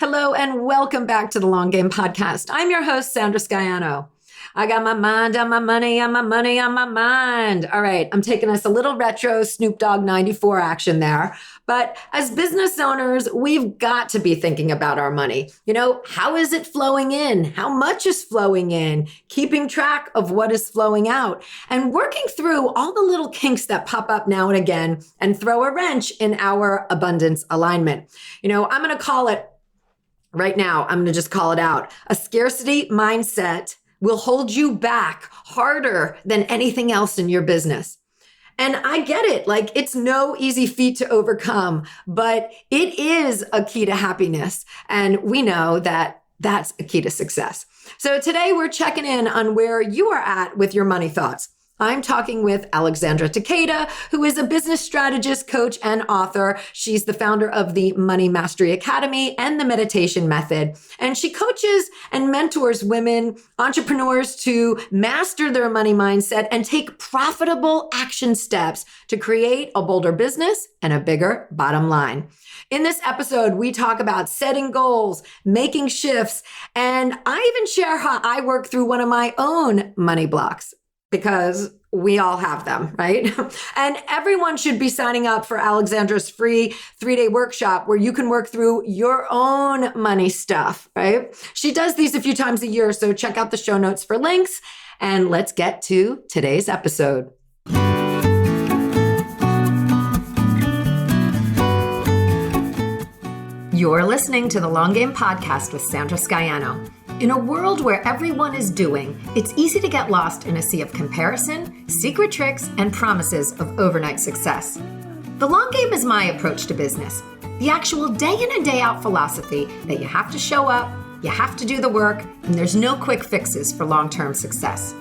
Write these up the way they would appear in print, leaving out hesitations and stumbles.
Hello and welcome back to the Long Game Podcast. I'm your host, Sandra Scaiano. I got my mind on my money, on my money, on my mind. All right, I'm taking us a little retro Snoop Dogg 94 action there. But as business owners, we've got to be thinking about our money. How is it flowing in? How much is flowing in? Keeping track of what is flowing out and working through all the little kinks that pop up now and again and throw a wrench in our abundance alignment. I'm going to call it right now. I'm going to just call it out. A scarcity mindset will hold you back harder than anything else in your business. And I get it. It's no easy feat to overcome, but it is a key to happiness. And we know that that's a key to success. So today we're checking in on where you are at with your money thoughts. I'm talking with Alexandra Taketa, who is a business strategist, coach, and author. She's the founder of the Money Mastery Academy and the Meditation Method. And she coaches and mentors women, entrepreneurs to master their money mindset and take profitable action steps to create a bolder business and a bigger bottom line. In this episode, we talk about setting goals, making shifts, and I even share how I work through one of my own money blocks, because we all have them, right? And everyone should be signing up for Alexandra's free 3-day workshop where you can work through your own money stuff, right? She does these a few times a year, so check out the show notes for links. And let's get to today's episode. You're listening to the Long Game Podcast with Sandra Scaiano. In a world where everyone is doing, it's easy to get lost in a sea of comparison, secret tricks, and promises of overnight success. The long game is my approach to business, the actual day in and day out philosophy that you have to show up, you have to do the work, and there's no quick fixes for long-term success.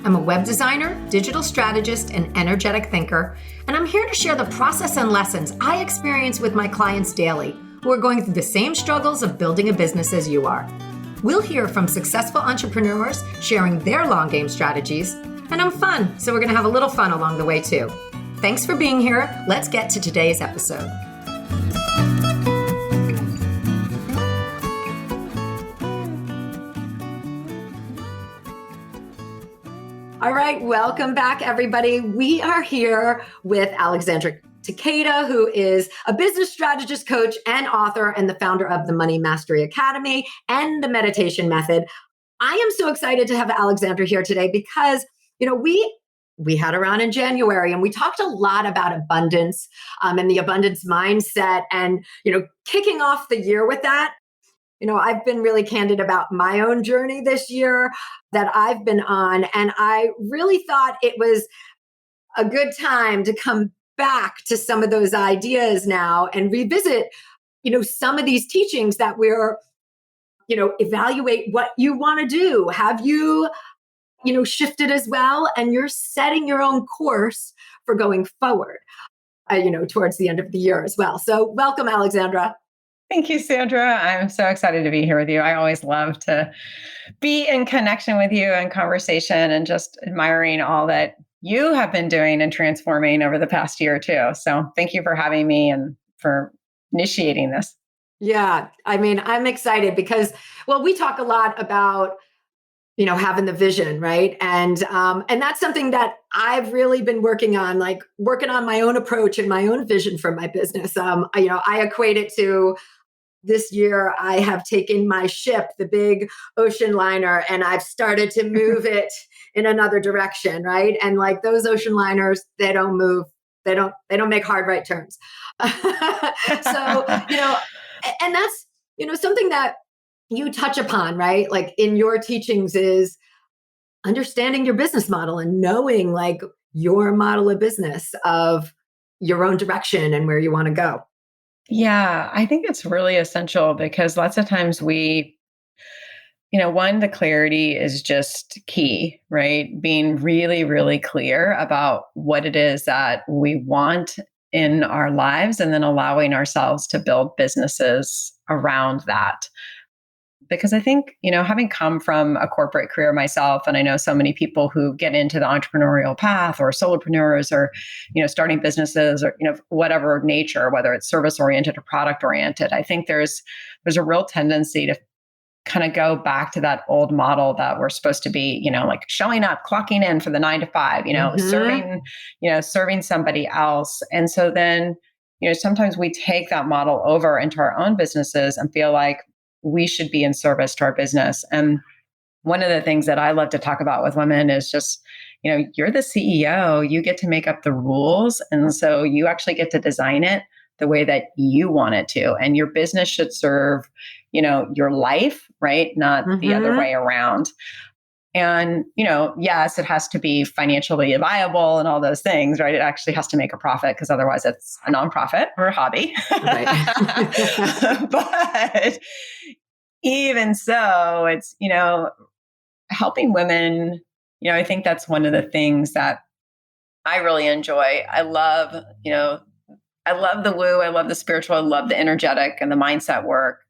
I'm a web designer, digital strategist, and energetic thinker, and I'm here to share the process and lessons I experience with my clients daily who are going through the same struggles of building a business as you are. We'll hear from successful entrepreneurs sharing their long game strategies, and I'm fun, so we're going to have a little fun along the way too. Thanks for being here. Let's get to today's episode. All right, welcome back, everybody. We are here with Alexandra Taketa, who is a business strategist, coach, and author, and the founder of the Money Mastery Academy and the Meditation Method. I am so excited to have Alexandra here today because, we had her on in January and we talked a lot about abundance and the abundance mindset and, kicking off the year with that. I've been really candid about my own journey this year that I've been on, and I really thought it was a good time to come back to some of those ideas now and revisit, some of these teachings that we're, evaluate what you want to do. Have you, shifted as well? And you're setting your own course for going forward, towards the end of the year as well. So welcome, Alexandra. Thank you, Sandra. I'm so excited to be here with you. I always love to be in connection with you and conversation and just admiring all that you have been doing and transforming over the past year too. So thank you for having me and for initiating this. Yeah. I'm excited because, we talk a lot about, having the vision, right? And that's something that I've really been working on my own approach and my own vision for my business. I equate it to this year, I have taken my ship, the big ocean liner, and I've started to move it in another direction, right? And those ocean liners, they don't move. They don't make hard right turns. So, and that's, something that you touch upon, right? In your teachings is understanding your business model and knowing your model of business of your own direction and where you want to go. Yeah, I think it's really essential because lots of times the clarity is just key, right? Being really, really clear about what it is that we want in our lives and then allowing ourselves to build businesses around that. Because I think, having come from a corporate career myself, and I know so many people who get into the entrepreneurial path or solopreneurs or, starting businesses or, whatever nature, whether it's service oriented or product oriented, I think there's a real tendency to kind of go back to that old model that we're supposed to be, like showing up, clocking in for the 9 to 5, serving somebody else. And so then, sometimes we take that model over into our own businesses and feel like we should be in service to our business. And one of the things that I love to talk about with women is just, you're the CEO, you get to make up the rules. And so you actually get to design it the way that you want it to. And your business should serve, your life, right? Not the other way around. And, yes, it has to be financially viable and all those things, right? It actually has to make a profit because otherwise it's a nonprofit or a hobby. Right. But even so, it's, helping women, I think that's one of the things that I really enjoy. I love the woo, I love the spiritual, I love the energetic and the mindset work.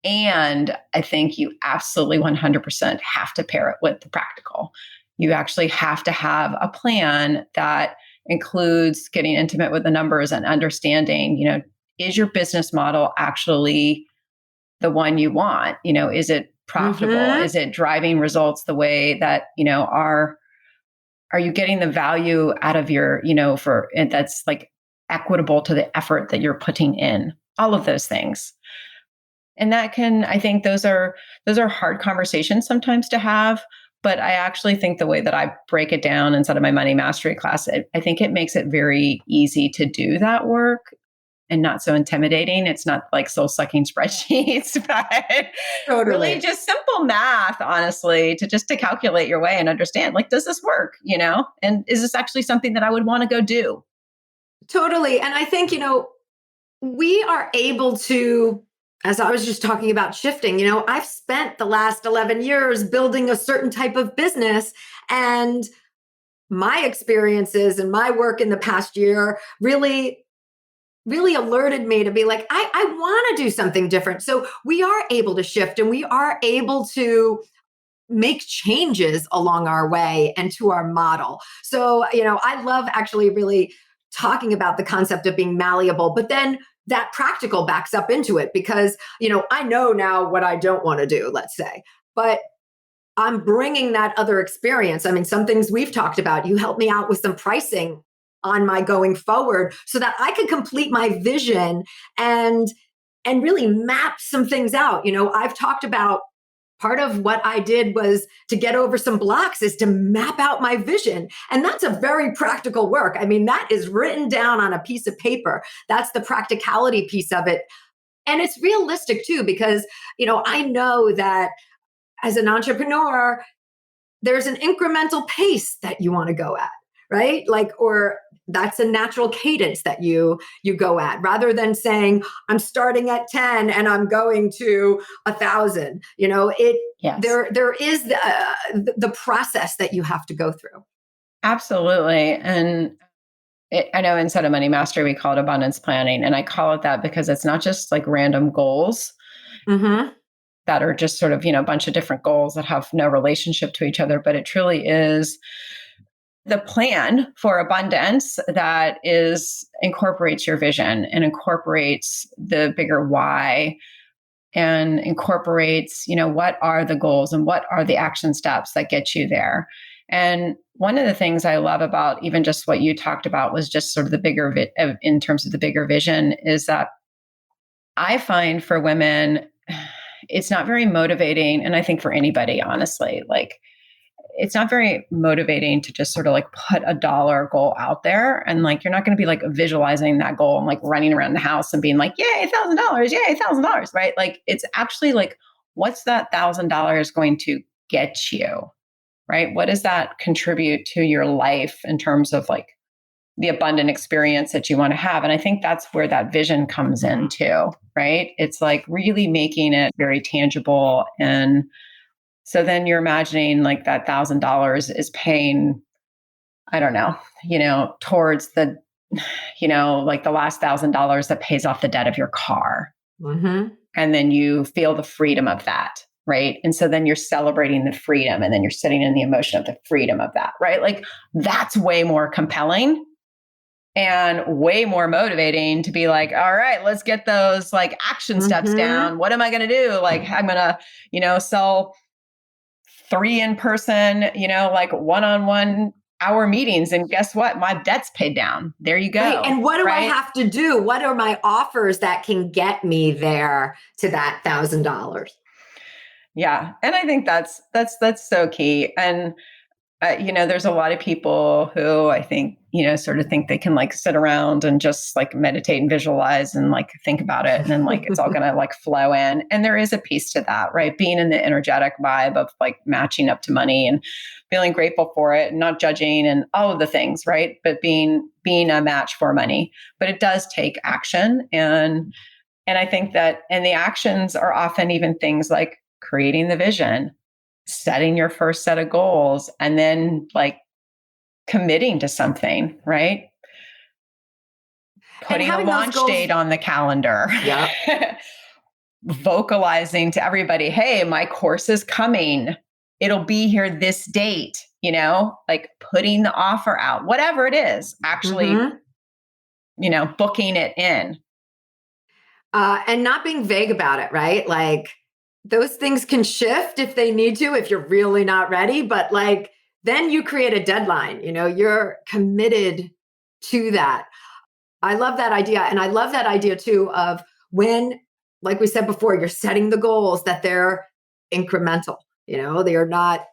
And I think you absolutely 100% have to pair it with the practical. You actually have to have a plan that includes getting intimate with the numbers and understanding, is your business model actually the one you want? Is it profitable? Is it driving results the way that, are you getting the value out of your, and that's like equitable to the effort that you're putting in? All of those things. And I think those are hard conversations sometimes to have, but I actually think the way that I break it down inside of my money mastery class, I think it makes it very easy to do that work and not so intimidating. It's not like soul sucking spreadsheets, but really just simple math, honestly, to calculate your way and understand, like, does this work, and is this actually something that I would want to go do? Totally. And I think, we are able to, as I was just talking about shifting, I've spent the last 11 years building a certain type of business, and my experiences and my work in the past year really alerted me to be like, I want to do something different. So we are able to shift and we are able to make changes along our way and to our model. So, I love actually really talking about the concept of being malleable, but then that practical backs up into it because, I know now what I don't want to do, let's say, but I'm bringing that other experience. I mean, some things we've talked about, you helped me out with some pricing on my going forward so that I could complete my vision and really map some things out. I've talked about part of what I did was to get over some blocks is to map out my vision. And that's a very practical work. I mean, that is written down on a piece of paper. That's the practicality piece of it. And it's realistic too, because, I know that as an entrepreneur, there's an incremental pace that you want to go at, right? Or that's a natural cadence that you go at rather than saying I'm starting at 10 and I'm going to 1,000. Yes. There is the process that you have to go through. Absolutely. And I know inside of Money Mastery, we call it abundance planning. And I call it that because it's not just like random goals that are just sort of, a bunch of different goals that have no relationship to each other, but it truly is the plan for abundance that incorporates your vision and incorporates the bigger why and incorporates, what are the goals and what are the action steps that get you there. And one of the things I love about even just what you talked about was just sort of the bigger in terms of the bigger vision is that I find for women, it's not very motivating. And I think for anybody, honestly, like, it's not very motivating to just sort of like put a dollar goal out there. And like, you're not going to be like visualizing that goal and like running around the house and being like, yay, $1,000, yay, $1,000, right? Like, it's actually like, what's that $1,000 going to get you, right? What does that contribute to your life in terms of like the abundant experience that you want to have? And I think that's where that vision comes in too, right? It's like really making it very tangible. And so then you're imagining like that $1,000 is paying, I don't know, towards the, like the last $1,000 that pays off the debt of your car. and then you feel the freedom of that. Right. And so then you're celebrating the freedom, and then you're sitting in the emotion of the freedom of that. Right. Like that's way more compelling and way more motivating to be like, all right, let's get those like action steps down. What am I going to do? Like, I'm going to, sell 3 in-person, like one-on-one hour meetings. And guess what? My debt's paid down. There you go. Right. And what do I right? have to do? What are my offers that can get me there to that $1,000? Yeah. And I think that's so key. And there's a lot of people who I think, sort of think they can like sit around and just like meditate and visualize and like think about it. And then like, it's all going to like flow in. And there is a piece to that, right? Being in the energetic vibe of like matching up to money and feeling grateful for it and not judging and all of the things, right? But being a match for money, but it does take action. And I think that, and the actions are often even things like creating the vision, setting your first set of goals, and then like committing to something, right? Putting a launch date on the calendar. Yeah. Vocalizing to everybody, hey, my course is coming. It'll be here this date, like putting the offer out, whatever it is, actually, booking it in. And not being vague about it, right? Like those things can shift if they need to, if you're really not ready, but like, then you create a deadline, you're committed to that. I love that idea. And I love that idea too of when, like we said before, you're setting the goals that they're incremental, they're not,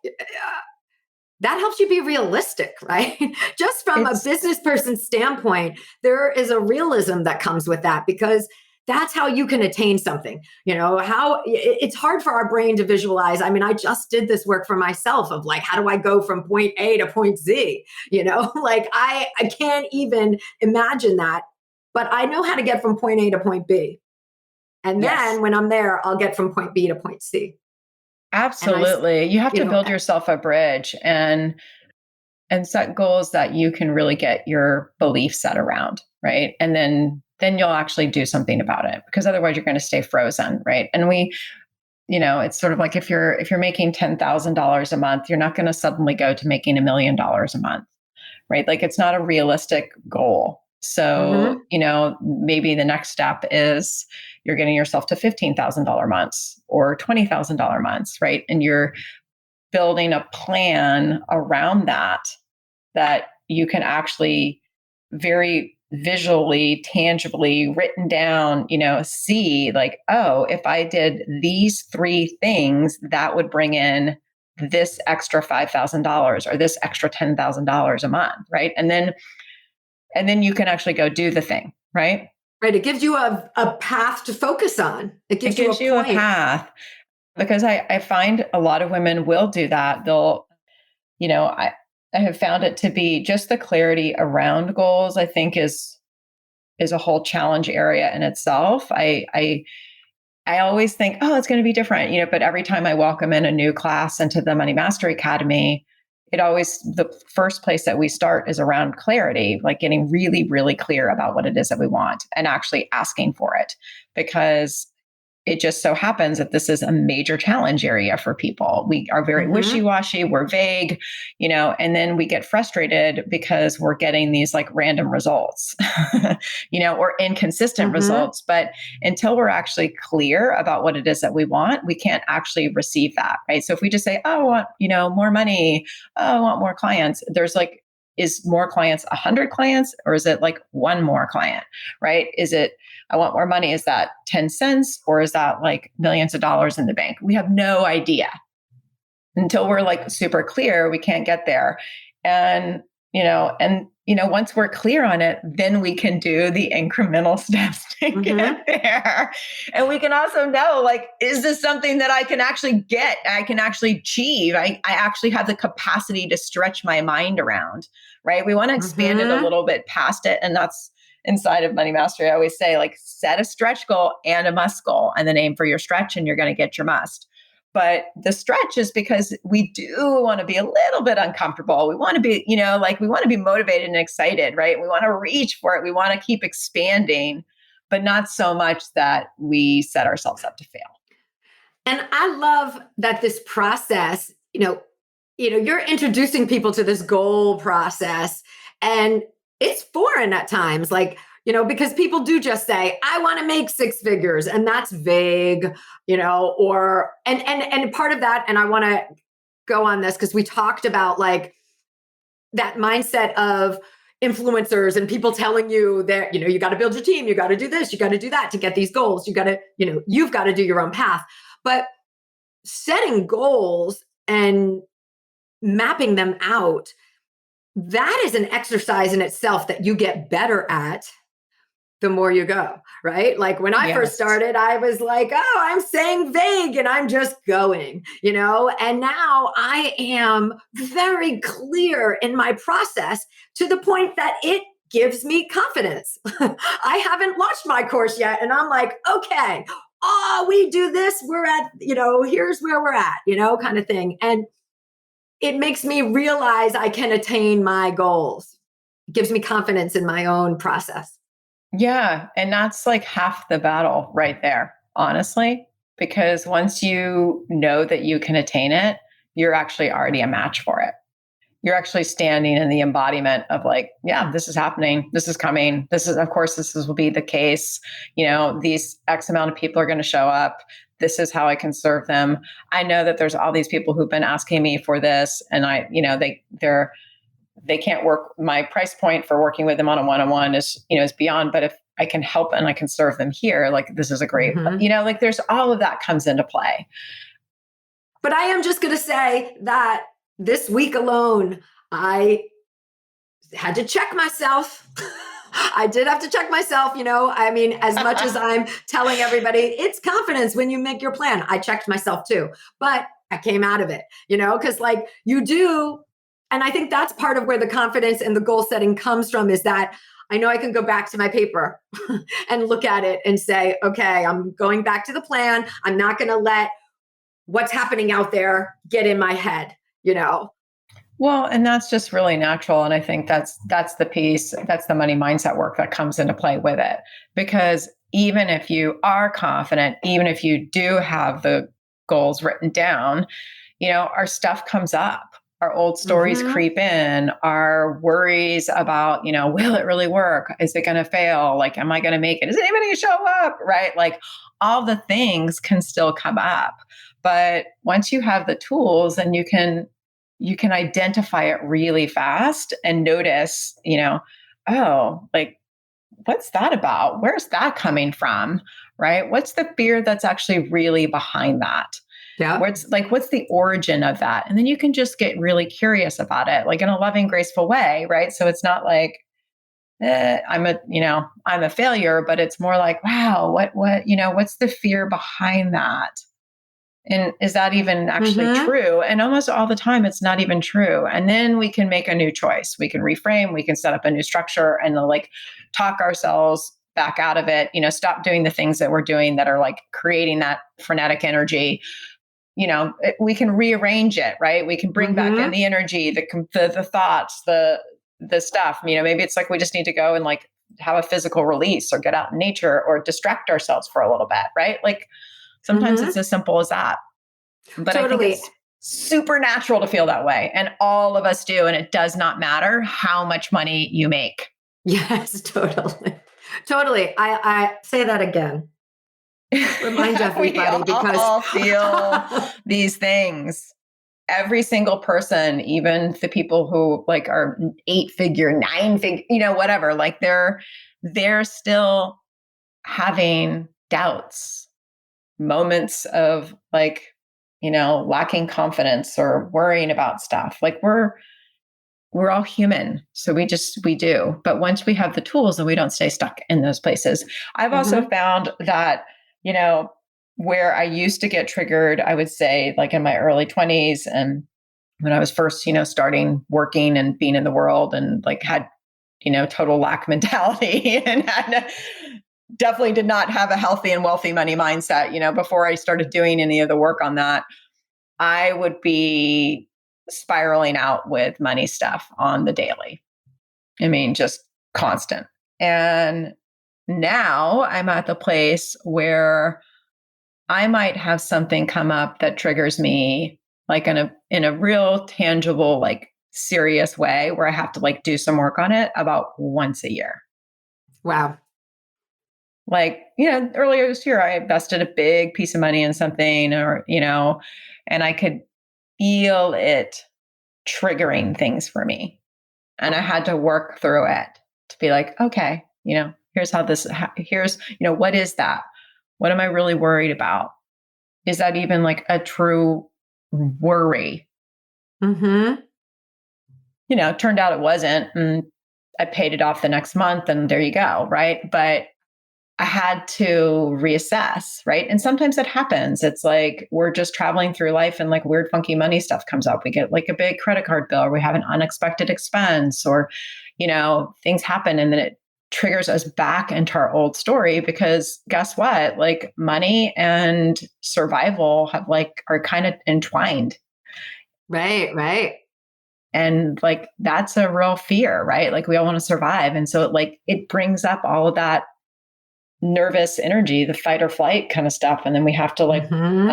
that helps you be realistic, right? Just from a business person's standpoint, there is a realism that comes with that because that's how you can attain something. How it's hard for our brain to visualize. I mean, I just did this work for myself of like, how do I go from point A to point Z? Like I can't even imagine that, but I know how to get from point A to point B. And then when I'm there, I'll get from point B to point C. Absolutely. You have to build yourself a bridge and set goals that you can really get your belief set around, right? And then you'll actually do something about it, because otherwise you're going to stay frozen, right? And it's sort of like if you're making $10,000 a month, you're not going to suddenly go to making $1 million a month, right? Like it's not a realistic goal. So, maybe the next step is you're getting yourself to $15,000 months or $20,000 months, right? And you're building a plan around that you can actually very visually, tangibly written down, see like, oh, if I did these 3 things, that would bring in this extra $5,000 or this extra $10,000 a month, right? And then you can actually go do the thing, right? Right. It gives you a path to focus on. It gives you a path, because I find a lot of women will do that. They'll, I have found it to be just the clarity around goals, I think is a whole challenge area in itself. I always think, oh, it's going to be different, but every time I welcome in a new class into the Money Mastery Academy, the first place that we start is around clarity, like getting really, really clear about what it is that we want and actually asking for it, because it just so happens that this is a major challenge area for people. We are very wishy-washy, we're vague, and then we get frustrated because we're getting these like random results, or inconsistent results. But until we're actually clear about what it is that we want, we can't actually receive that, right? So if we just say, oh, I want, more money, oh, I want more clients, there's like, is more clients 100 clients, or is it like one more client, right? Is it, I want more money, is that 10 cents, or is that like millions of dollars in the bank? We have no idea. Until we're like super clear, we can't get there. And once we're clear on it, then we can do the incremental steps to get there. And we can also know, like, is this something that I can actually get? I can actually achieve. I actually have the capacity to stretch my mind around, right? We want to expand it a little bit past it. And that's inside of Money Mastery. I always say, like, set a stretch goal and a must goal, and then aim for your stretch, and you're going to get your must. But the stretch is because we do want to be a little bit uncomfortable. We want to be, we want to be motivated and excited, right? We want to reach for it. We want to keep expanding. but not so much that we set ourselves up to fail. And I love that this process, you're introducing people to this goal process, and it's foreign at times, because people do just say, I want to make six figures, and that's vague, or and part of that, and I want to go on this because we talked about that mindset of influencers and people telling you that, you got to build your team, you got to do this, you got to do that to get these goals, you got to, you've got to do your own path. But setting goals and mapping them out, that is an exercise in itself that you get better at the more you go, right? Like when I first started, I was like, oh, I'm saying vague and I'm just going, and now I am very clear in my process to the point that it gives me confidence. I haven't launched my course yet. And I'm like, okay, we do this. We're at, here's where we're at, kind of thing. And it makes me realize I can attain my goals. It gives me confidence in my own process. Yeah. And that's like half the battle right there, honestly, because once you know that you can attain it, you're actually already a match for it. You're actually standing in the embodiment of like, yeah, this is happening. This is coming. Of course, will be the case. These X amount of people are going to show up. This is how I can serve them. I know that there's all these people who've been asking me for this, and they can't work. My price point for working with them on a one-on-one is beyond, but if I can help and I can serve them here, like this is a great, there's all of that comes into play. But I am just going to say that this week alone, I had to check myself. I did have to check myself, as much as I'm telling everybody, it's confidence when you make your plan. I checked myself too, but I came out of it, because you do. And I think that's part of where the confidence and the goal setting comes from, is that I know I can go back to my paper and look at it and say, okay, I'm going back to the plan. I'm not going to let what's happening out there get in my head, Well, and that's just really natural. And I think that's the piece, that's the money mindset work that comes into play with it. Because even if you are confident, even if you do have the goals written down, our stuff comes up. Our old stories creep in, our worries about, will it really work? Is it going to fail? Like, am I going to make it? Is anybody going to show up? Right? Like all the things can still come up. But once you have the tools, and you can identify it really fast and notice, what's that about? Where's that coming from? Right? What's the fear that's actually really behind that? Yeah. What's the origin of that? And then you can just get really curious about it, like in a loving, graceful way, right? So it's not like, I'm a failure, but it's more like, wow, what's the fear behind that? And is that even actually true? And almost all the time, it's not even true. And then we can make a new choice. We can reframe, we can set up a new structure, and talk ourselves back out of it, stop doing the things that we're doing that are like creating that frenetic energy. We can rearrange it, right? We can bring back in the energy, the thoughts, the stuff. Maybe it's like we just need to go and have a physical release, or get out in nature, or distract ourselves for a little bit, right? Like sometimes it's as simple as that. But totally. I think it's super natural to feel that way, and all of us do. And it does not matter how much money you make. Yes, totally. I say that again. Remind everybody, because we all feel these things. Every single person, even the people who are 8-figure, 9-figure, whatever, they're still having doubts, moments of lacking confidence or worrying about stuff. We're all human. So we do. But once we have the tools, and we don't stay stuck in those places. I've also found that, where I used to get triggered, I would say in my early 20s, and when I was first, starting working and being in the world, and had, total lack mentality, and definitely did not have a healthy and wealthy money mindset, before I started doing any of the work on that, I would be spiraling out with money stuff on the daily. I mean, just constant. And now I'm at the place where I might have something come up that triggers me like in a real tangible, like serious way where I have to like do some work on it about once a year. Wow. Like, earlier this year, I invested a big piece of money in something and I could feel it triggering things for me. And I had to work through it to be like, okay, here's how here's, what is that? What am I really worried about? Is that even like a true worry? Mm-hmm. Turned out it wasn't. And I paid it off the next month and there you go. Right. But I had to reassess, right? And sometimes that happens. It's like we're just traveling through life and like weird, funky money stuff comes up. We get like a big credit card bill or we have an unexpected expense or, things happen and then it triggers us back into our old story because guess what? Like money and survival are kind of entwined. Right, right. And like that's a real fear, right? Like we all want to survive. And so it brings up all of that nervous energy, the fight or flight kind of stuff. And then we have to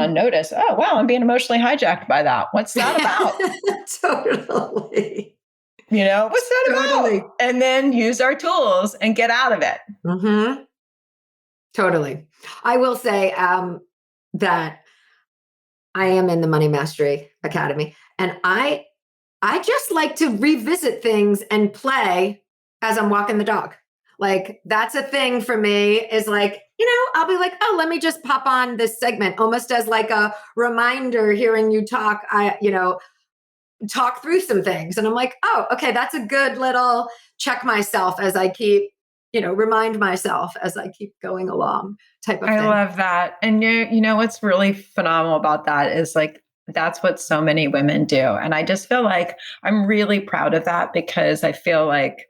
notice, oh, wow, I'm being emotionally hijacked by that. What's that about? Totally. What's that about? And then use our tools and get out of it. Mm-hmm. Totally. I will say that I am in the Money Mastery Academy and I just like to revisit things and play as I'm walking the dog. Like that's a thing for me is like, I'll be like, oh, let me just pop on this segment almost as like a reminder hearing you talk, talk through some things. And I'm like, oh, okay, that's a good little check myself as I keep, remind myself as I keep going along type of thing. I love that. And what's really phenomenal about that is like, that's what so many women do. And I just feel like I'm really proud of that because I feel like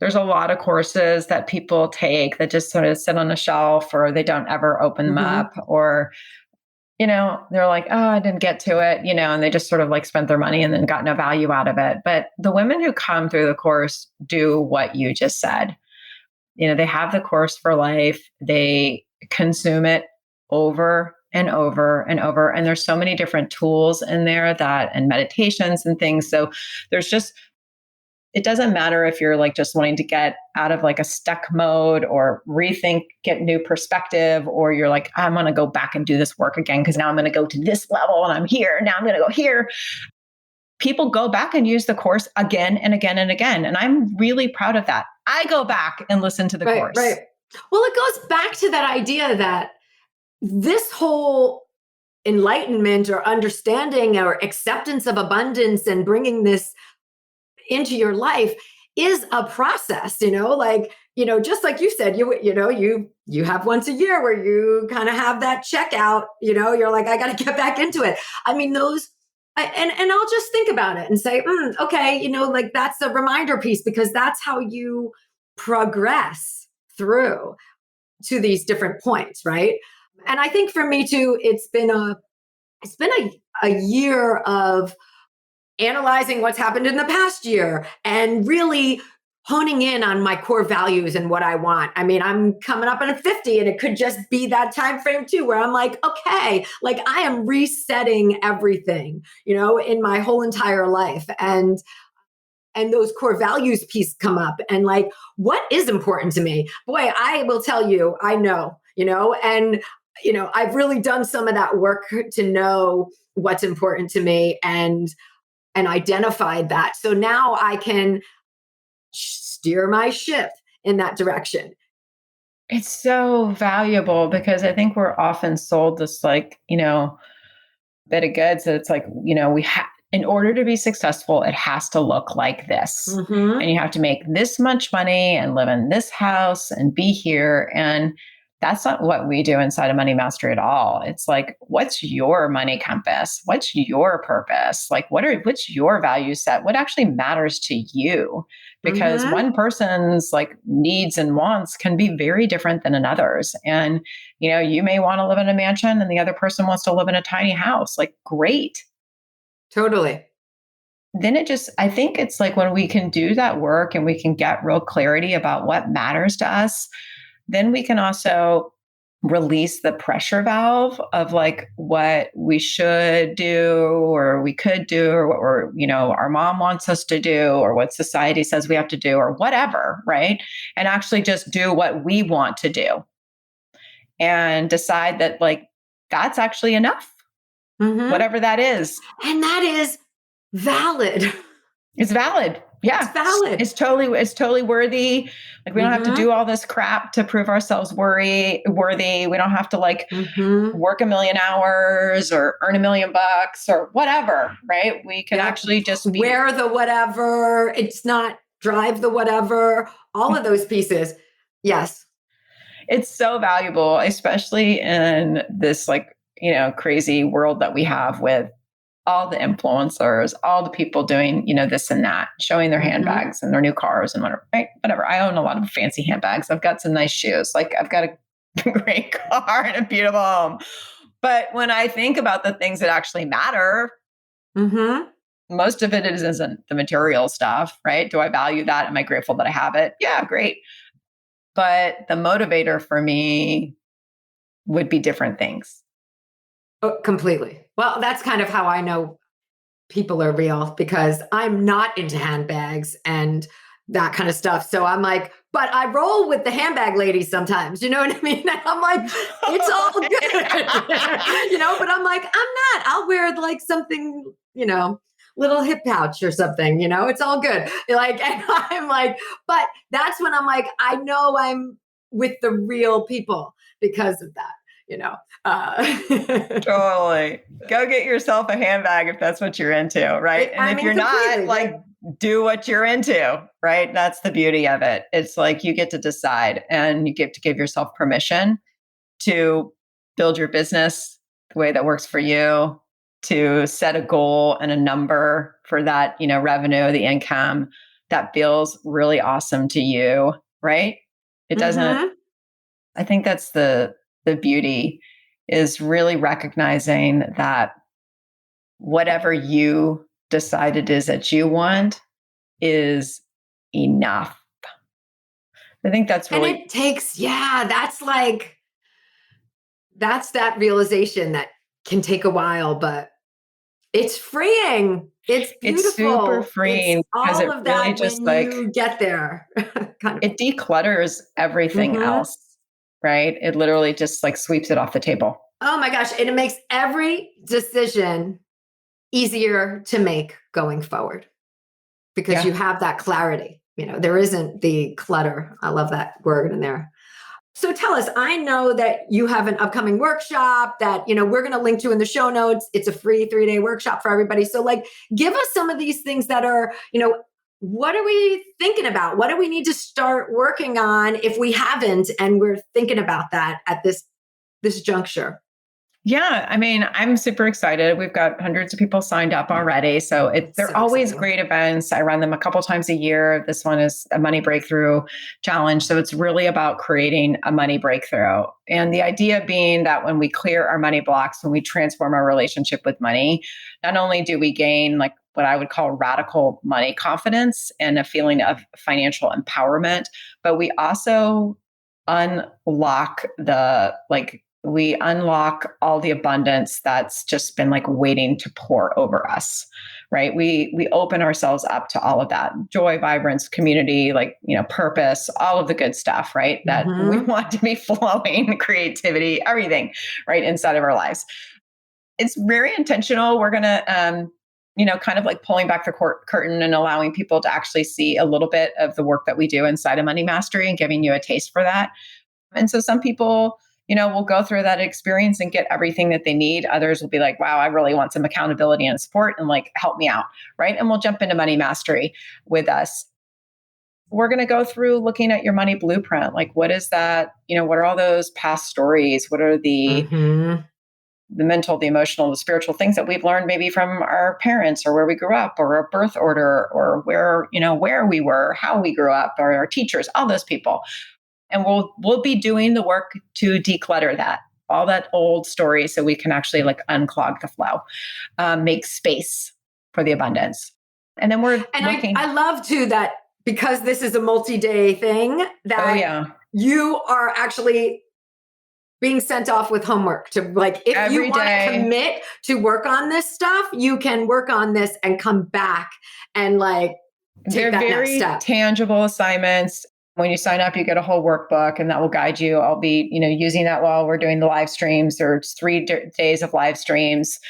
there's a lot of courses that people take that just sort of sit on a shelf or they don't ever open them up or, they're like, oh, I didn't get to it, and they just sort of like spent their money and then got no value out of it. But the women who come through the course do what you just said. They have the course for life. They consume it over and over and over. And there's so many different tools in there and meditations and things. So it doesn't matter if you're like just wanting to get out of like a stuck mode or rethink, get new perspective, or you're like, I'm going to go back and do this work again because now I'm going to go to this level and I'm here. Now I'm going to go here. People go back and use the course again and again and again. And I'm really proud of that. I go back and listen to the course. Right. Well, it goes back to that idea that this whole enlightenment or understanding or acceptance of abundance and bringing this into your life is a process, just like you said, you have once a year where you kind of have that checkout, you're like, I got to get back into it. I mean, and I'll just think about it and say, okay, like that's a reminder piece because that's how you progress through to these different points. Right. And I think for me too, it's been a year of analyzing what's happened in the past year and really honing in on my core values and what I want. I mean, I'm coming up on 50 and it could just be that time frame too, where I'm like, okay, like I am resetting everything, in my whole entire life. And those core values piece come up and like, what is important to me? Boy, I will tell you, I know, and I've really done some of that work to know what's important to me and identified that. So now I can steer my ship in that direction. It's so valuable because I think we're often sold this like, bit of goods that it's like, in order to be successful, it has to look like this. And you have to make this much money and live in this house and be here. And that's not what we do inside of Money Mastery at all. It's like, what's your money compass? What's your purpose? Like, what's your value set? What actually matters to you? Because one person's like needs and wants can be very different than another's. And, you may want to live in a mansion and the other person wants to live in a tiny house. Like, great. Totally. Then I think it's like when we can do that work and we can get real clarity about what matters to us, then we can also release the pressure valve of like what we should do or we could do or what our mom wants us to do or what society says we have to do or whatever, right? And actually just do what we want to do and decide that like that's actually enough, whatever that is. And that is valid. It's valid. Yeah. It's valid. It's totally worthy. Like we don't have to do all this crap to prove ourselves worthy. We don't have to like work 1,000,000 hours or earn $1 million or whatever, right? We can actually just wear the whatever. It's not drive the whatever, all of those pieces. Yes. It's so valuable, especially in this like, crazy world that we have with all the influencers, all the people doing, this and that, showing their handbags and their new cars and whatever, right? Whatever. I own a lot of fancy handbags. I've got some nice shoes. Like I've got a great car and a beautiful home. But when I think about the things that actually matter, most of it isn't the material stuff, right? Do I value that? Am I grateful that I have it? Yeah, great. But the motivator for me would be different things. Oh, completely. Well, that's kind of how I know people are real because I'm not into handbags and that kind of stuff. So I'm like, but I roll with the handbag ladies sometimes, you know what I mean? And I'm like, it's all good, but I'm like, I'm not, I'll wear like something, little hip pouch or something, it's all good. Like, and I'm like, but that's when I'm like, I know I'm with the real people because of that. Totally. Go get yourself a handbag if that's what you're into, right? And if you're not, like, do what you're into, right? That's the beauty of it. It's like you get to decide and you get to give yourself permission to build your business the way that works for you, to set a goal and a number for that, revenue, the income that feels really awesome to you, right? It doesn't, I think that's the beauty is really recognizing that whatever you decide it is that you want is enough. I think that's really. And it takes, that's that realization that can take a while, but it's freeing. It's beautiful. It's super freeing because all of that really just when you get there. It declutters everything else. Right? It literally just like sweeps it off the table. Oh my gosh. And it makes every decision easier to make going forward because you have that clarity. There isn't the clutter. I love that word in there. So tell us, I know that you have an upcoming workshop that, we're going to link to in the show notes. It's a free 3-day workshop for everybody. So like, give us some of these things that are, what are we thinking about? What do we need to start working on if we haven't? And we're thinking about that at this juncture. Yeah. I mean, I'm super excited. We've got hundreds of people signed up already. So they're always great events. I run them a couple times a year. This one is a money breakthrough challenge. So it's really about creating a money breakthrough. And the idea being that when we clear our money blocks, when we transform our relationship with money, not only do we gain like what I would call radical money confidence and a feeling of financial empowerment, but we also unlock we unlock all the abundance that's just been like waiting to pour over us, right? We open ourselves up to all of that joy, vibrance, community, purpose, all of the good stuff, right? That we want to be flowing, creativity, everything, right? Inside of our lives. It's very intentional. We're going to, kind of like pulling back the curtain and allowing people to actually see a little bit of the work that we do inside of Money Mastery and giving you a taste for that. And so some people, will go through that experience and get everything that they need. Others will be like, wow, I really want some accountability and support and like, help me out. Right. And we'll jump into Money Mastery with us. We're going to go through looking at your money blueprint. Like, what is that? What are all those past stories? What are the mental, the emotional, the spiritual things that we've learned maybe from our parents or where we grew up or our birth order or where we were, how we grew up or our teachers, all those people. And we'll be doing the work to declutter that, all that old story so we can actually like unclog the flow, make space for the abundance. And then we're looking. I love too that because this is a multi-day thing that you are actually being sent off with homework to like, if Every you want day. to commit to work on this stuff, you can work on this and come back and like take They're that next very step. tangible assignments. When you sign up, you get a whole workbook and that will guide you. I'll be, using that while we're doing the live streams. There's 3 days of live streams,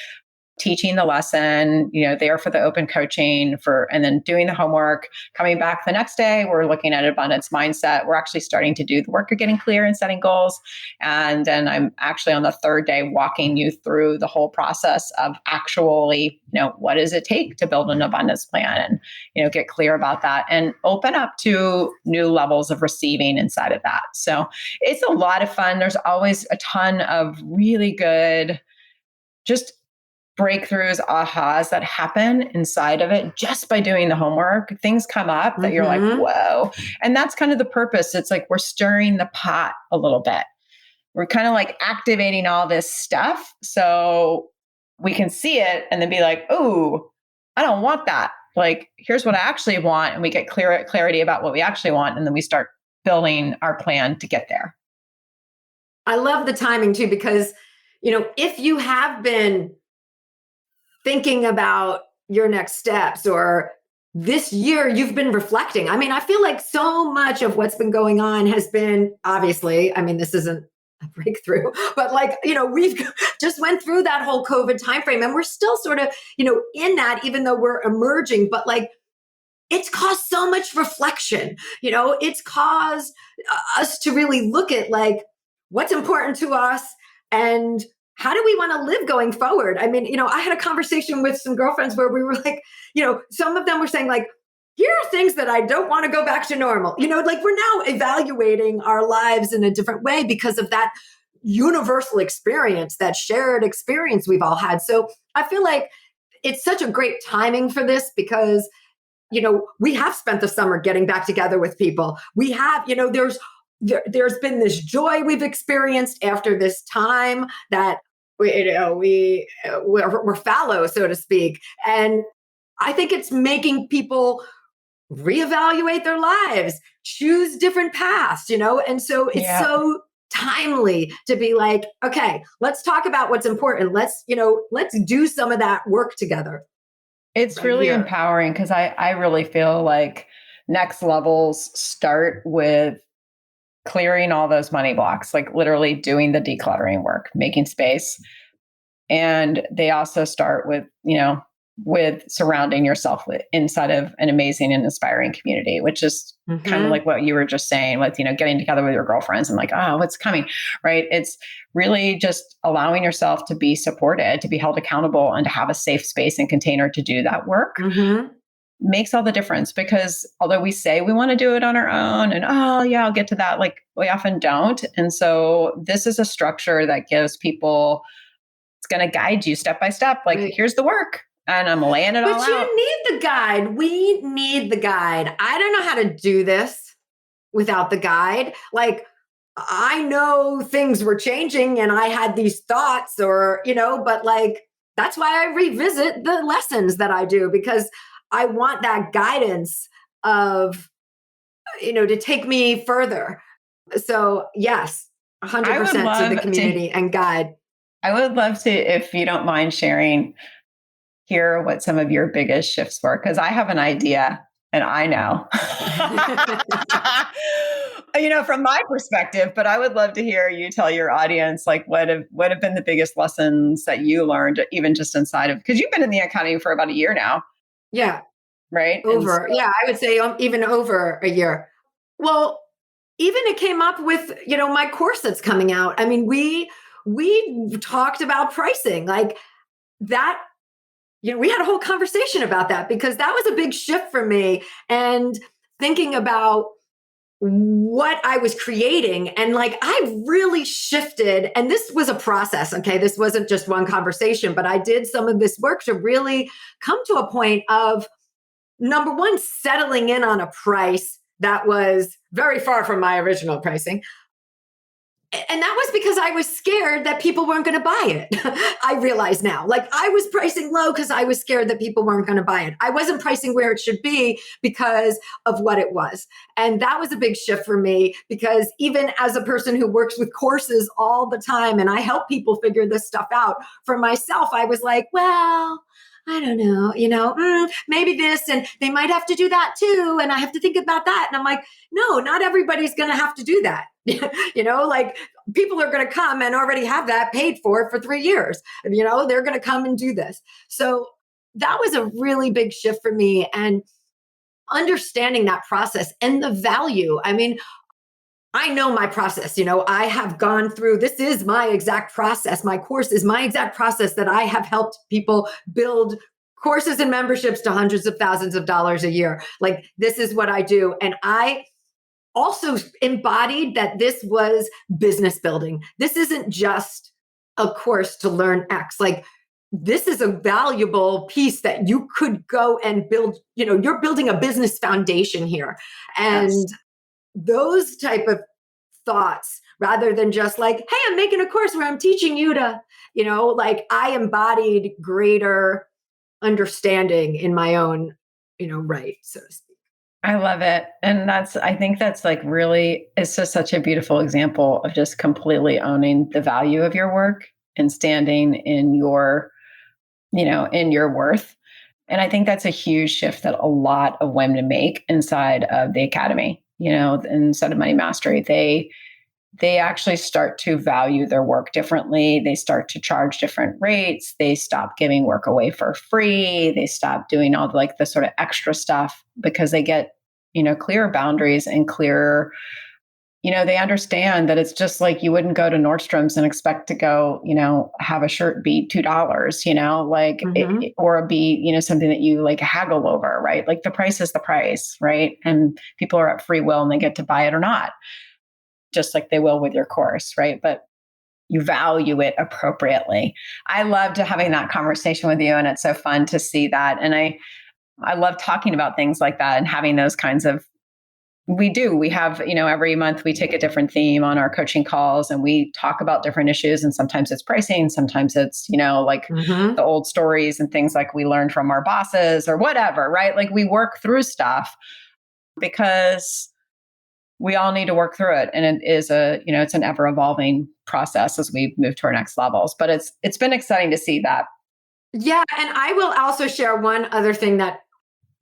teaching the lesson, there for the open coaching and then doing the homework, coming back the next day, we're looking at abundance mindset. We're actually starting to do the work of getting clear and setting goals. And then I'm actually on the 3rd day walking you through the whole process of actually, what does it take to build an abundance plan and, get clear about that and open up to new levels of receiving inside of that. So it's a lot of fun. There's always a ton of really good, just breakthroughs, ahas that happen inside of it just by doing the homework. Things come up that you're like, whoa. And that's kind of the purpose. It's like we're stirring the pot a little bit. We're kind of like activating all this stuff so we can see it and then be like, oh, I don't want that. Like, here's what I actually want. And we get clarity about what we actually want. And then we start building our plan to get there. I love the timing too, because, if you have been thinking about your next steps or this year you've been reflecting. I mean, I feel like so much of what's been going on has been, obviously, I mean, this isn't a breakthrough, but like, we've just went through that whole COVID timeframe and we're still sort of, in that, even though we're emerging, but like, it's caused so much reflection, it's caused us to really look at like what's important to us and how do we want to live going forward? I mean, I had a conversation with some girlfriends where we were like, some of them were saying like, here are things that I don't want to go back to normal. Like we're now evaluating our lives in a different way because of that universal experience, that shared experience we've all had. So I feel like it's such a great timing for this because, we have spent the summer getting back together with people. We have, there's been this joy we've experienced after this time that we're fallow, so to speak. And I think it's making people reevaluate their lives, choose different paths, and so it's so timely to be like, okay, let's talk about what's important. Let's do some of that work together. It's right really here. empowering because I really feel like next levels start with clearing all those money blocks, like literally doing the decluttering work, making space. And they also start with surrounding yourself inside of an amazing and inspiring community, which is kind of like what you were just saying with, getting together with your girlfriends and like, oh, what's coming, right? It's really just allowing yourself to be supported, to be held accountable and to have a safe space and container to do that work. Makes all the difference because although we say we want to do it on our own and, oh yeah, I'll get to that, like we often don't. And so this is a structure that gives people, it's going to guide you step by step. Like, here's the work. And I'm laying it all out. But you need the guide. We need the guide. I don't know how to do this without the guide. Like, I know things were changing and I had these thoughts but like, that's why I revisit the lessons that I do because I want that guidance of, to take me further. So yes, 100% to the community and guide. I would love to, if you don't mind sharing, hear what some of your biggest shifts were, because I have an idea and I know, from my perspective, but I would love to hear you tell your audience, like what have been the biggest lessons that you learned, even just inside of, because you've been in the academy for about a year now. Yeah. Right. I would say even over a year. Well, even it came up with, my course that's coming out. I mean, we talked about pricing like that. We had a whole conversation about that because that was a big shift for me and thinking about what I was creating. And like, I really shifted and this was a process. Okay. This wasn't just one conversation, but I did some of this work to really come to a point of number one, settling in on a price that was very far from my original pricing. And that was because I was scared that people weren't going to buy it. I realize now, like I was pricing low because I was scared that people weren't going to buy it. I wasn't pricing where it should be because of what it was. And that was a big shift for me because even as a person who works with courses all the time and I help people figure this stuff out for myself, I was like, well, I don't know, maybe this, and they might have to do that too. And I have to think about that. And I'm like, no, not everybody's going to have to do that. Like people are going to come and already have that paid for 3 years. They're going to come and do this. So that was a really big shift for me. And understanding that process and the value. I mean, I know my process. I have gone through, this is my exact process. My course is my exact process that I have helped people build courses and memberships to hundreds of thousands of dollars a year. Like this is what I do. And I also embodied that this was business building. This isn't just a course to learn X. Like this is a valuable piece that you could go and build, you're building a business foundation here. And Yes. those type of thoughts rather than just like, hey, I'm making a course where I'm teaching you to, like I embodied greater understanding in my own, right, so to speak. I love it. And I think that's like really, it's just such a beautiful example of just completely owning the value of your work and standing in your, in your worth. And I think that's a huge shift that a lot of women make inside of the academy, inside of Money Mastery. They actually start to value their work differently. They start to charge different rates. They stop giving work away for free. They stop doing all the sort of extra stuff because they get, clearer boundaries and clearer, they understand that it's just like you wouldn't go to Nordstrom's and expect to go, have a shirt be $2, Mm-hmm. or be, something that you like haggle over, right? Like the price is the price, right? And people are at free will and they get to buy it or not, just like they will with your course, right? But you value it appropriately. I loved having that conversation with you, and it's so fun to see that. And I love talking about things like that and having those kinds of. We have, every month we take a different theme on our coaching calls and we talk about different issues. And sometimes it's pricing, sometimes it's, Mm-hmm. the old stories and things like we learned from our bosses or whatever, right? Like we work through stuff because we all need to work through it. And it is it's an ever evolving process as we move to our next levels. But it's been exciting to see that. Yeah. And I will also share one other thing that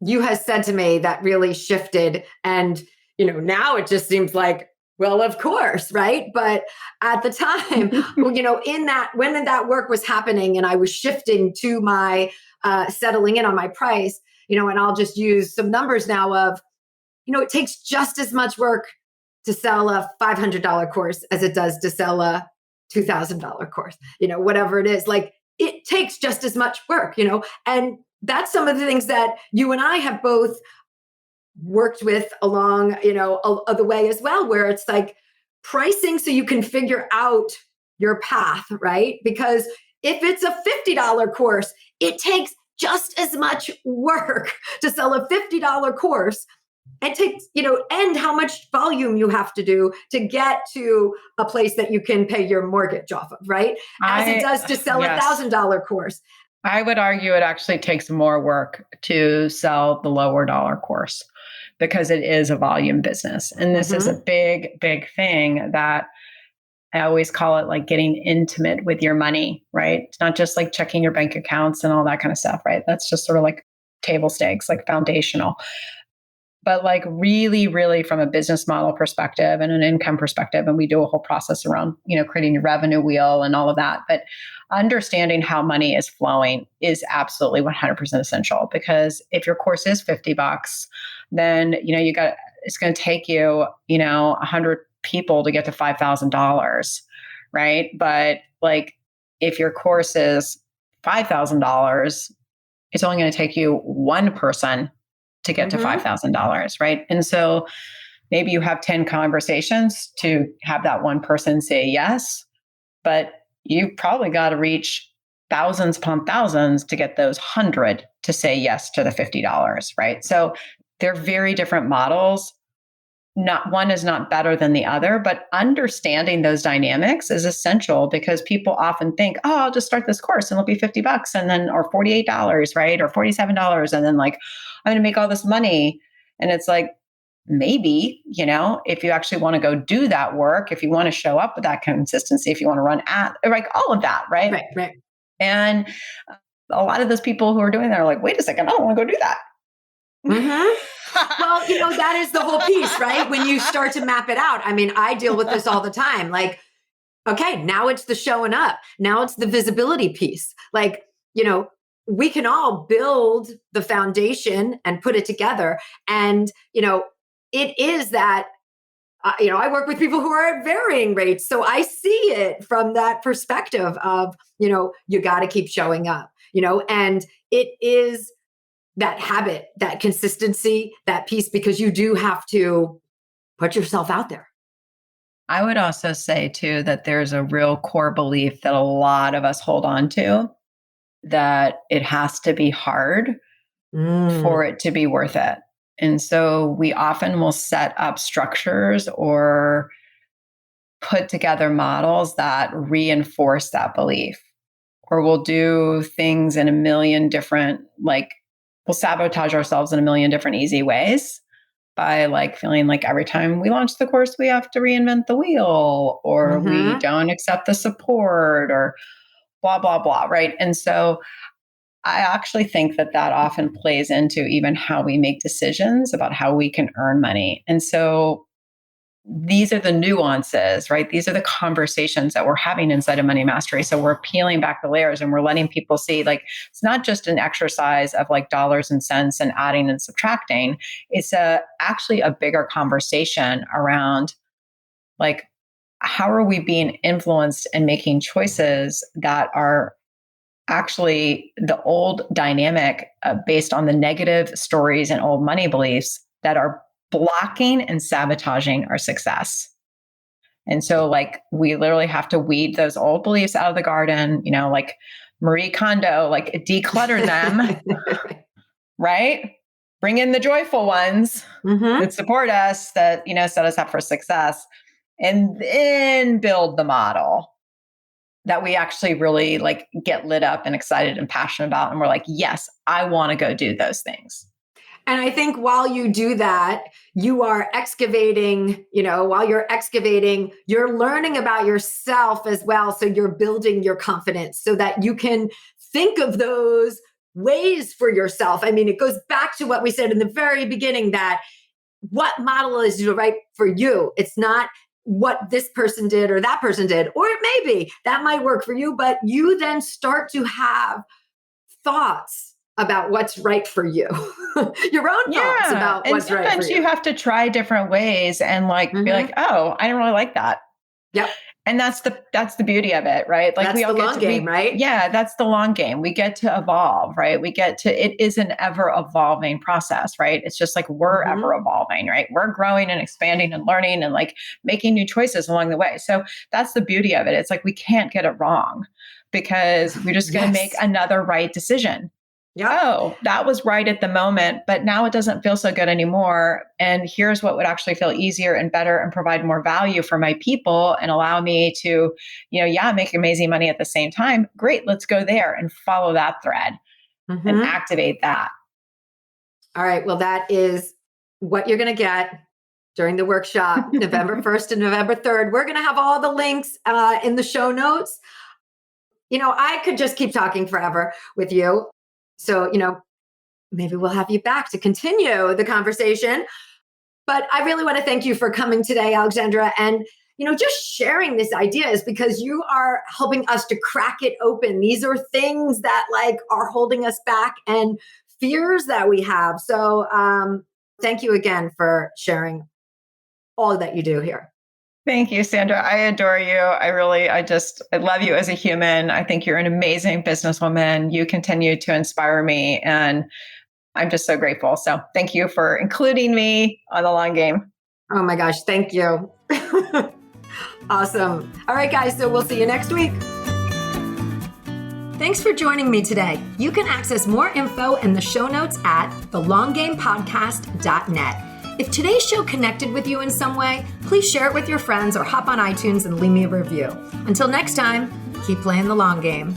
you has said to me that really shifted. And, now it just seems like, well, of course, right? But at the time, when that work was happening and I was shifting to my settling in on my price, and I'll just use some numbers now of, it takes just as much work to sell a $500 course as it does to sell a $2,000 course, whatever it is. Like it takes just as much work, and that's some of the things that you and I have both worked with along, the way as well, where it's like pricing so you can figure out your path, right? Because if it's a $50 course, it takes just as much work to sell a $50 course. It takes, and how much volume you have to do to get to a place that you can pay your mortgage off of, right? As it does to sell Yes. $1,000 course. I would argue it actually takes more work to sell the lower dollar course because it is a volume business. And this is a big, big thing that I always call it like getting intimate with your money, right? It's not just like checking your bank accounts and all that kind of stuff, right? That's just sort of like table stakes, like foundational. But like really, really from a business model perspective and an income perspective, and we do a whole process around, creating a revenue wheel and all of that. But understanding how money is flowing is absolutely 100% essential, because if your course is $50, then, it's going to take you, 100 people to get to $5,000, right? But like if your course is $5,000, it's only going to take you one person to get to $5,000, right? And so maybe you have 10 conversations to have that one person say yes, but you probably got to reach thousands upon thousands to get those 100 to say yes to the $50, right? So they're very different models, not one is not better than the other, but understanding those dynamics is essential because people often think, oh, I'll just start this course and it'll be $50 and then, or $48, right? Or $47. And then like, I'm going to make all this money. And it's like, maybe, if you actually want to go do that work, if you want to show up with that consistency, if you want to run at, like all of that, right? Right. And a lot of those people who are doing that are like, wait a second, I don't want to go do that. Mm-hmm. Well, that is the whole piece, right? When you start to map it out. I mean, I deal with this all the time. Like, okay, now it's the showing up. Now it's the visibility piece. Like, we can all build the foundation and put it together. And, it is that, I work with people who are at varying rates. So I see it from that perspective of, you got to keep showing up, and it is that habit, that consistency, that piece, because you do have to put yourself out there. I would also say too, that there's a real core belief that a lot of us hold on to, that it has to be hard for it to be worth it. And so we often will set up structures or put together models that reinforce that belief, or we'll do things in a million different, like we'll sabotage ourselves in a million different easy ways by like feeling like every time we launch the course, we have to reinvent the wheel, or we don't accept the support, or blah, blah, blah. Right. And so I actually think that often plays into even how we make decisions about how we can earn money. And so these are the nuances, right? These are the conversations that we're having inside of Money Mastery. So we're peeling back the layers and we're letting people see, like, it's not just an exercise of like dollars and cents and adding and subtracting. It's actually a bigger conversation around like, how are we being influenced and making choices that are actually the old dynamic based on the negative stories and old money beliefs that are blocking and sabotaging our success. And so like, we literally have to weed those old beliefs out of the garden, like Marie Kondo, like declutter them, right? Bring in the joyful ones that support us, that, set us up for success, and then build the model that we actually really like get lit up and excited and passionate about. And we're like, yes, I want to go do those things. And I think while you do that, you are excavating, while you're excavating, you're learning about yourself as well. So you're building your confidence so that you can think of those ways for yourself. I mean, it goes back to what we said in the very beginning, that what model is right for you. It's not what this person did or that person did, or it may be that might work for you, but you then start to have thoughts about what's right for you, your own thoughts about what's right for you. And sometimes you have to try different ways and like be like, oh, I don't really like that. Yep. And that's the beauty of it, right? Like that's the long game, right? Yeah, that's the long game. We get to evolve, right? It is an ever evolving process, right? It's just like we're ever evolving, right? We're growing and expanding and learning and like making new choices along the way. So that's the beauty of it. It's like we can't get it wrong because we're just going to make another right decision. Yeah. Oh, that was right at the moment, but now it doesn't feel so good anymore. And here's what would actually feel easier and better and provide more value for my people and allow me to, make amazing money at the same time. Great. Let's go there and follow that thread and activate that. All right. Well, that is what you're going to get during the workshop, November 1st and November 3rd. We're going to have all the links in the show notes. I could just keep talking forever with you. So, maybe we'll have you back to continue the conversation. But I really want to thank you for coming today, Alexandra, and, just sharing this ideas, because you are helping us to crack it open. These are things that like are holding us back and fears that we have. So thank you again for sharing all that you do here. Thank you, Sandra. I adore you. I love you as a human. I think you're an amazing businesswoman. You continue to inspire me, and I'm just so grateful. So thank you for including me on the long game. Oh my gosh. Thank you. Awesome. All right, guys. So we'll see you next week. Thanks for joining me today. You can access more info in the show notes at thelonggamepodcast.net. If today's show connected with you in some way, please share it with your friends or hop on iTunes and leave me a review. Until next time, keep playing the long game.